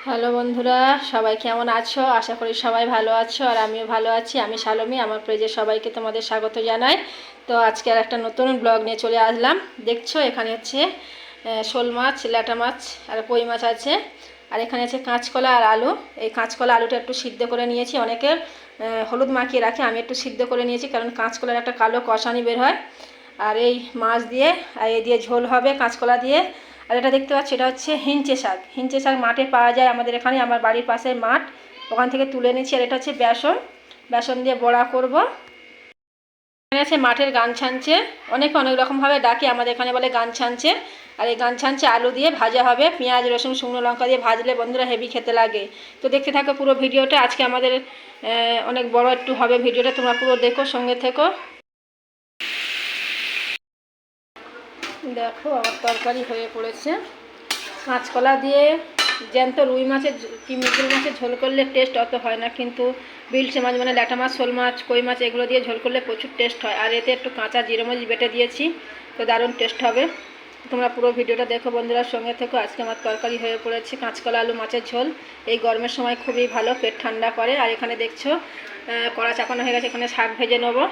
Hello বন্ধুরা, সবাই কেমন আছো? আশা করি সবাই ভালো আছো আর আমিও ভালো আছি। আমি শালমী, আমার পেজে সবাইকে তোমাদের স্বাগত জানাই। তো আজকে আর একটা নতুন ব্লগ নিয়ে চলে আসলাম। দেখছো এখানে হচ্ছে শোল মাছ, ল্যাটা মাছ আর কই মাছ আছে। আর এখানে আছে কাঁচকলা আর আলু। এই কাঁচকলা আলুটা একটু সিদ্ধ করে নিয়েছি। অনেকে হলুদ মাখিয়ে রাখে, আমি একটু সিদ্ধ করে নিয়েছি কারণ কাঁচকলার একটা কালো কষানি বের হয়। আর এই মাছ দিয়ে আর এই দিয়ে ঝোল হবে কাঁচকলা দিয়ে। আর এটা দেখতে পাচ্ছি, এটা হচ্ছে হিঞ্চে শাক। হিঞ্চে শাক মাঠে পাওয়া যায় আমাদের এখানে, আমার বাড়ির পাশে মাঠ, ওখান থেকে তুলে এনেছি। আর এটা হচ্ছে বেসন, বেসন দিয়ে বড়া করব। এখানে আছে মাঠের গান ছানছে, অনেকে অনেক রকমভাবে ডাকে, আমাদের এখানে বলে গান ছানছে। আর এই গান ছানছে আলু দিয়ে ভাজা হবে, পেঁয়াজ রসুন শুকনো লঙ্কা দিয়ে ভাজলে বন্ধুরা হেভি খেতে লাগে। তো দেখতে থাকো পুরো ভিডিওটা। আজকে আমাদের অনেক বড় একটু হবে ভিডিওটা, তোমরা পুরো দেখো, সঙ্গে থেকো। দেখো আমার তরকারি হয়ে পড়েছে। কাঁচকলা দিয়ে জ্যান্ত রুই মাছের কি মৃগেল মাছের ঝোল করলে টেস্ট অত হয় না, কিন্তু বিলসে মাছ মানে ল্যাটা মাছ, শোল মাছ, কই মাছ এগুলো দিয়ে ঝোল করলে প্রচুর টেস্ট হয়। আর এতে একটু কাঁচা জিরে মরিচ বেটে দিয়েছি, তো দারুণ টেস্ট হবে। তোমরা পুরো ভিডিওটা দেখো বন্ধুরা, সঙ্গে থেকো। আজকে আমার তরকারি হয়ে পড়েছে কাঁচকলা আলু মাছের ঝোল। এই গরমের সময় খুবই ভালো, পেট ঠান্ডা করে। আর এখানে দেখছো কড়া চাপানো হয়ে গেছে, এখানে শাক ভেজে নেবো।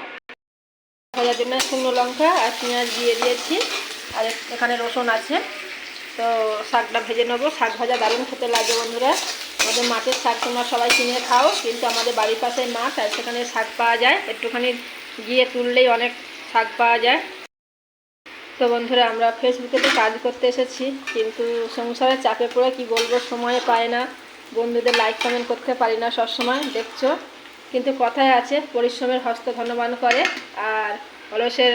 ভাজার জন্য শুকনো লঙ্কা আর পেঁয়াজ দিয়ে দিয়েছি, আর এখানে রসুন আছে। তো শাকটা ভেজে নেবো। শাক ভাজা দারুণ খেতে লাগে বন্ধুরা। আমাদের মাঠের শাক তোমরা সবাই কিনে খাও, কিন্তু আমাদের বাড়ির পাশে মাঠ, আর সেখানে শাক পাওয়া যায়, একটুখানি গিয়ে তুললেই অনেক শাক পাওয়া যায়। তো বন্ধুরা, আমরা ফেসবুকে তো কাজ করতে এসেছি, কিন্তু সংসারের চাপে পড়ে কি বলবো, সময় পায় না, বন্ধুদের লাইক কমেন্ট করতে পারি না সবসময়, দেখছো। কিন্তু কথায় আছে, পরিশ্রমের হস্ত ধনবান করে, আর অলসের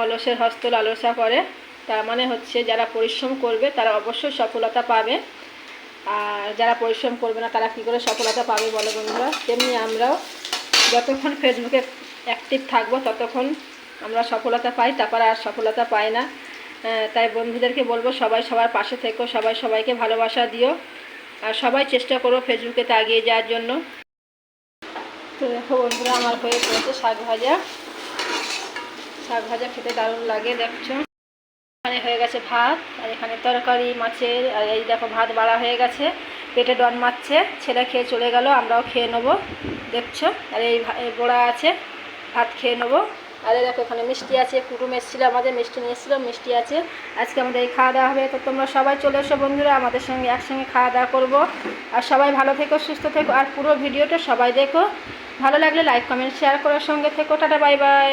অলসের হস্ত লালসা করে। তার মানে হচ্ছে যারা পরিশ্রম করবে তারা অবশ্যই সফলতা পাবে, আর যারা পরিশ্রম করবে না তারা কী করে সফলতা পাবে বলো বন্ধুরা। তেমনি আমরাও যতক্ষণ ফেসবুকে অ্যাক্টিভ থাকবো ততক্ষণ আমরা সফলতা পাই, তারপর আর সফলতা পাই না। তাই বন্ধুদেরকে বলবো, সবাই সবার পাশে থেকো, সবাই সবাইকে ভালোবাসা দিও, আর সবাই চেষ্টা করো ফেসবুকেতে এগিয়ে যাওয়ার জন্য। তো দেখো বন্ধুরা, আমার হয়ে পড়েছে শাক ভাজা। শাক ভাজা খেতে দারুণ লাগে, দেখছো। এখানে হয়ে গেছে ভাত, আর এখানে তরকারি মাছের, আর এই দেখো ভাত বাড়া হয়ে গেছে, পেটে ডন মারছে। ছেলে খেয়ে চলে গেল, আমরাও খেয়ে নেবো, দেখছো। আর এই বড়া আছে, ভাত খেয়ে নেবো। আর এই দেখো এখানে মিষ্টি আছে, কুটুম এসেছিলো আমাদের, মিষ্টি নিয়ে এসেছিলো, মিষ্টি আছে। আজকে আমাদের এই খাওয়া দাওয়া হবে। তো তোমরা সবাই চলে এসো বন্ধুরা, আমাদের সঙ্গে একসঙ্গে খাওয়া দাওয়া করবো। আর সবাই ভালো থেকো, সুস্থ থেকো, আর পুরো ভিডিওটা সবাই দেখো। ভালো লাগলে লাইক কমেন্ট শেয়ার করার সঙ্গে থেকো। Tata, bye bye.